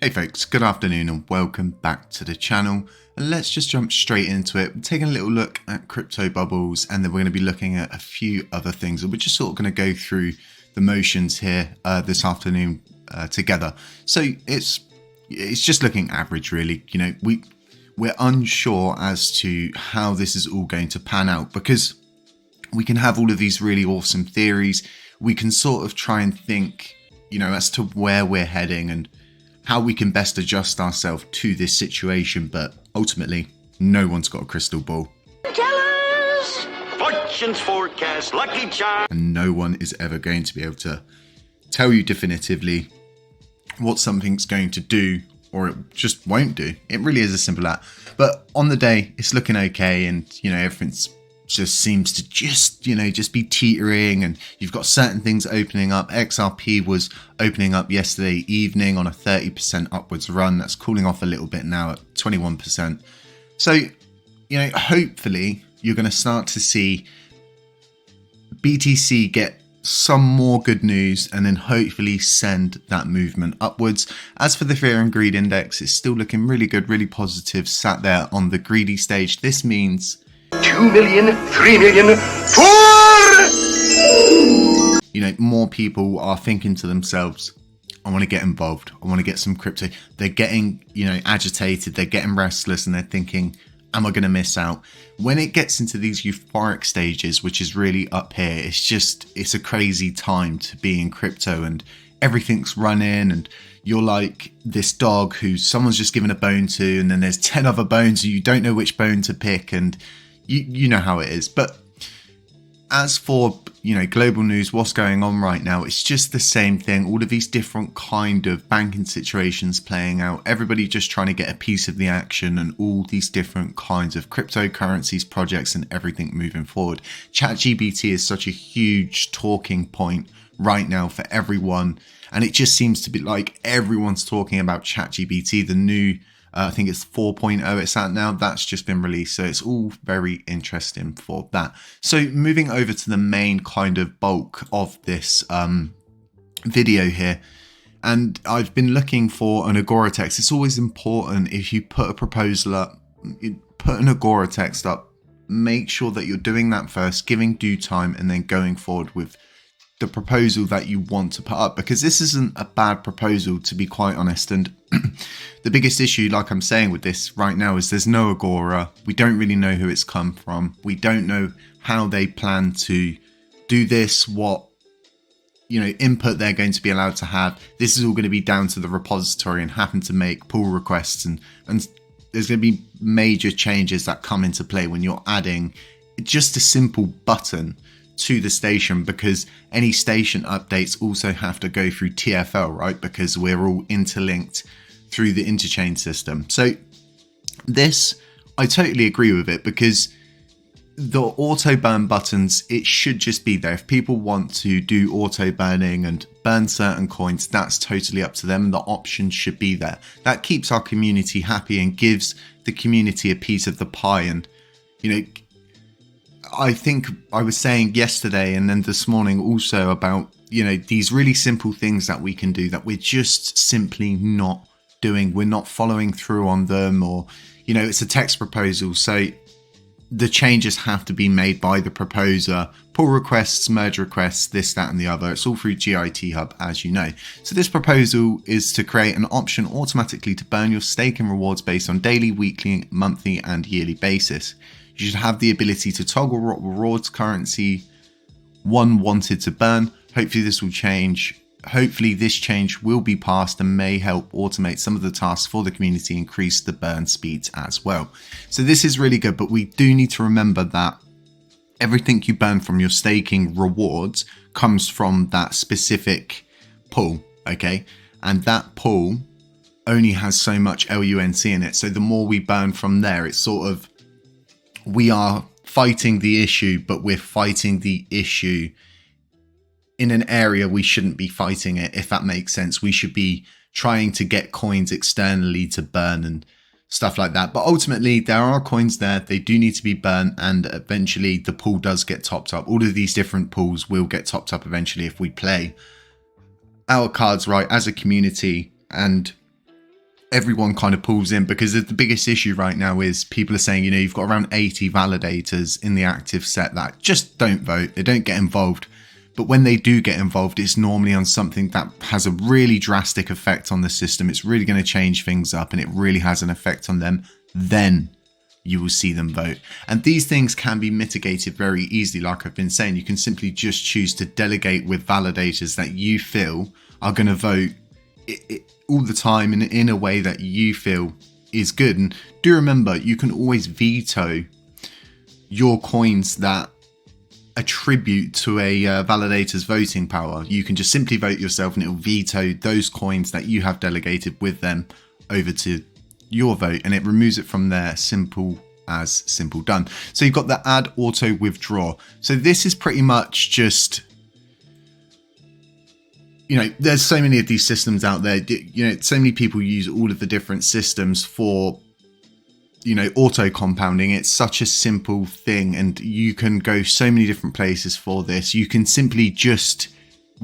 Hey folks, good afternoon and welcome back to the channel. And let's just jump straight into it. We're taking a little look at crypto bubbles, and then we're going to be looking at a few other things. And we're just sort of going to go through the motions here this afternoon together. So it's just looking average, really. You know, we're unsure as to how this is all going to pan out, because we can have all of these really awesome theories. We can sort of try and think, you know, as to where we're heading and how we can best adjust ourselves to this situation, but ultimately, no one's got a crystal ball. Tell us! Fortune's forecast, lucky charm. And no one is ever going to be able to tell you definitively what something's going to do, or it just won't do. It really is as simple as that. But on the day, it's looking okay, and you know, everything's just seems to just be teetering, and you've got certain things opening up. XRP was opening up yesterday evening on a 30% upwards run. That's cooling off a little bit now at 21%. So, you know, hopefully you're going to start to see BTC get some more good news and then hopefully send that movement upwards. As for the fear and greed index, it's still looking really good, really positive, sat there on the greedy stage. This means 2 million, 3 million, 4! You know, more people are thinking to themselves, I want to get involved. I want to get some crypto. They're getting, you know, agitated. They're getting restless, and they're thinking, am I going to miss out? When it gets into these euphoric stages, which is really up here, it's a crazy time to be in crypto, and everything's running, and you're like this dog who someone's just given a bone to, and then there's 10 other bones, and you don't know which bone to pick, and you know how it is. But as for, you know, global news, what's going on right now, it's just the same thing. All of these different kind of banking situations playing out, everybody just trying to get a piece of the action, and all these different kinds of cryptocurrencies, projects, and everything moving forward. ChatGPT is such a huge talking point right now for everyone, and it just seems to be like everyone's talking about ChatGPT, the new I think it's 4.0 it's at now. That's just been released. So it's all very interesting for that. So moving over to the main kind of bulk of this video here. And I've been looking for an Agora text. It's always important, if you put a proposal up, you put an Agora text up, make sure that you're doing that first, giving due time, and then going forward with the proposal that you want to put up, because this isn't a bad proposal, to be quite honest. And the biggest issue, like I'm saying with this right now, is there's no Agora. We don't really know who it's come from. We don't know how they plan to do this, what, you know, input they're going to be allowed to have. This is all going to be down to the repository and happen to make pull requests, and there's going to be major changes that come into play when you're adding just a simple button to the station, because any station updates also have to go through TFL, right? Because we're all interlinked through the interchain system. So this, I totally agree with it, because the auto burn buttons, it should just be there. If people want to do auto burning and burn certain coins, that's totally up to them. The option should be there. That keeps our community happy and gives the community a piece of the pie. And, you know, I think I was saying yesterday and then this morning also about, you know, these really simple things that we can do that we're just simply not doing. We're not following through on them, or, you know, it's a text proposal. So the changes have to be made by the proposer. Pull requests, merge requests, this, that, and the other. It's all through GIT Hub, as you know. So this proposal is to create an option automatically to burn your stake and rewards based on daily, weekly, monthly, and yearly basis. You should have the ability to toggle rewards currency one wanted to burn. Hopefully this will change. Hopefully this change will be passed and may help automate some of the tasks for the community, increase the burn speeds as well. So this is really good, but we do need to remember that everything you burn from your staking rewards comes from that specific pool, okay? And that pool only has so much LUNC in it. So the more we burn from there, it's sort of, we are fighting the issue, but we're fighting the issue in an area we shouldn't be fighting it, if that makes sense. We should be trying to get coins externally to burn and stuff like that. But ultimately, there are coins there. They do need to be burnt, and eventually the pool does get topped up. All of these different pools will get topped up eventually if we play our cards right as a community and everyone kind of pulls in, because the biggest issue right now is people are saying, you've got around 80 validators in the active set that just don't vote. They don't get involved. But when they do get involved, it's normally on something that has a really drastic effect on the system. It's really going to change things up, and it really has an effect on them. Then you will see them vote. And these things can be mitigated very easily. Like I've been saying, you can simply just choose to delegate with validators that you feel are going to vote all the time in a way that you feel is good. And do remember, you can always veto your coins that attribute to a validator's voting power. You can just simply vote yourself, and it will veto those coins that you have delegated with them over to your vote, and it removes it from there. Simple as simple, done. So you've got the add auto withdraw. So this is pretty much just, there's so many of these systems out there. So many people use all of the different systems for auto compounding. It's such a simple thing, and you can go so many different places for this. You can simply just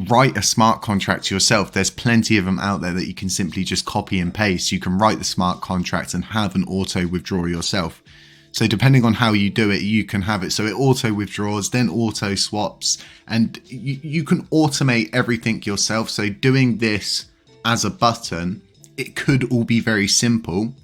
write a smart contract yourself. There's plenty of them out there that you can simply just copy and paste. You can write the smart contract and have an auto withdraw yourself. So depending on how you do it, you can have it so it auto withdraws, then auto swaps, and you can automate everything yourself. So doing this as a button, it could all be very simple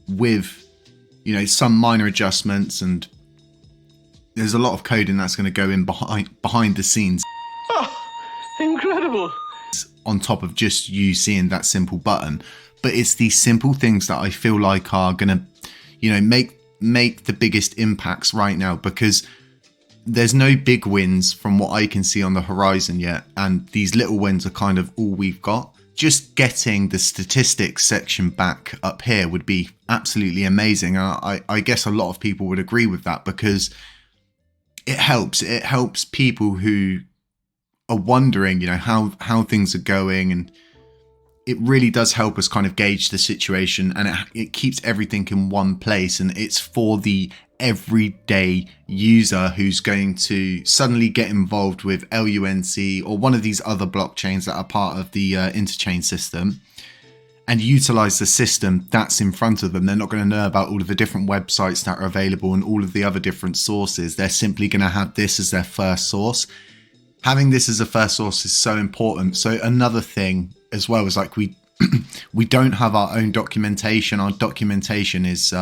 with some minor adjustments, and there's a lot of coding that's going to go in behind the scenes. Oh, incredible. On top of just you seeing that simple button. But it's these simple things that I feel like are going to, make the biggest impacts right now, because there's no big wins from what I can see on the horizon yet. And these little wins are kind of all we've got. Just getting the statistics section back up here would be absolutely amazing. I guess a lot of people would agree with that, because it helps. It helps people who are wondering, how things are going, and it really does help us kind of gauge the situation, and it keeps everything in one place, and it's for the everyday user who's going to suddenly get involved with LUNC or one of these other blockchains that are part of the interchain system and utilize the system that's in front of them. They're not going to know about all of the different websites that are available and all of the other different sources. They're simply going to have this as their first source. Having this as a first source is so important. So another thing as well is like we don't have our own documentation. Our documentation is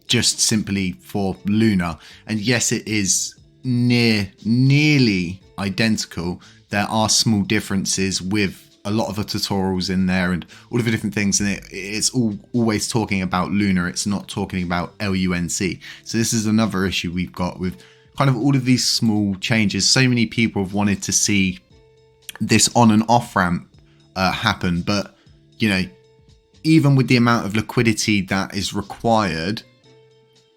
just simply for Luna. And yes, it is nearly identical. There are small differences with a lot of the tutorials in there and all of the different things. And it's always talking about Luna. It's not talking about LUNC. So this is another issue we've got with kind of all of these small changes. So many people have wanted to see this on and off ramp happen. But, even with the amount of liquidity that is required,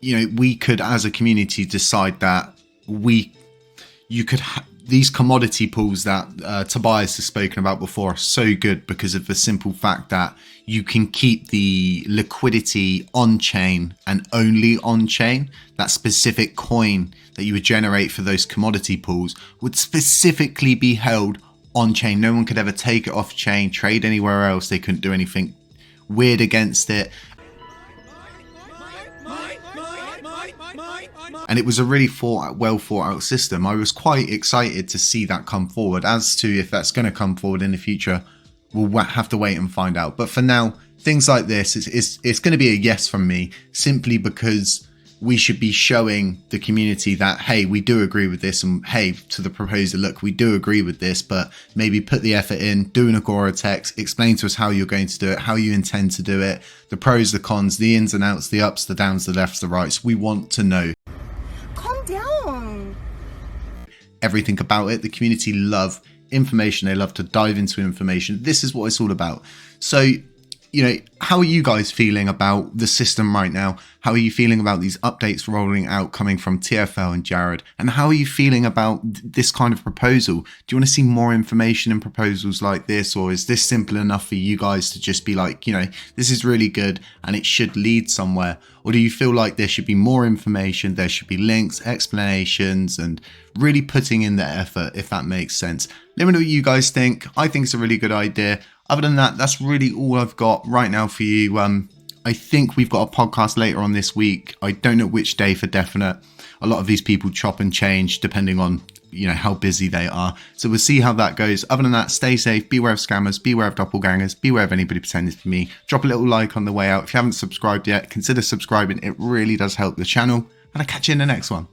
we could as a community decide that these commodity pools that Tobias has spoken about before are so good because of the simple fact that you can keep the liquidity on chain and only on chain. That specific coin that you would generate for those commodity pools would specifically be held on chain. No one could ever take it off chain, trade anywhere else. They couldn't do anything weird against it. And it was a really well thought out system. I was quite excited to see that come forward. As to if that's going to come forward in the future, we'll have to wait and find out. But for now, things like this, it's going to be a yes from me, simply because we should be showing the community that, hey, we do agree with this, and hey, to the proposer, look, we do agree with this, but maybe put the effort in, do an Agora text, explain to us how you're going to do it, how you intend to do it, the pros, the cons, the ins and outs, the ups, the downs, the lefts, the rights. We want to know. Calm down. Everything about it. The community love information. They love to dive into information. This is what it's all about. So, how are you guys feeling about the system right now? How are you feeling about these updates rolling out coming from TFL and Jared? And how are you feeling about this kind of proposal? Do you want to see more information and proposals like this? Or is this simple enough for you guys to just be like, this is really good and it should lead somewhere? Or do you feel like there should be more information? There should be links, explanations, and really putting in the effort, if that makes sense. Let me know what you guys think. I think it's a really good idea. Other than that, that's really all I've got right now for you. I think we've got a podcast later on this week. I don't know which day for definite. A lot of these people chop and change depending on, you know, how busy they are. So we'll see how that goes. Other than that, stay safe, beware of scammers, beware of doppelgangers, beware of anybody pretending to be me. Drop a little like on the way out. If you haven't subscribed yet, consider subscribing. It really does help the channel. And I'll catch you in the next one.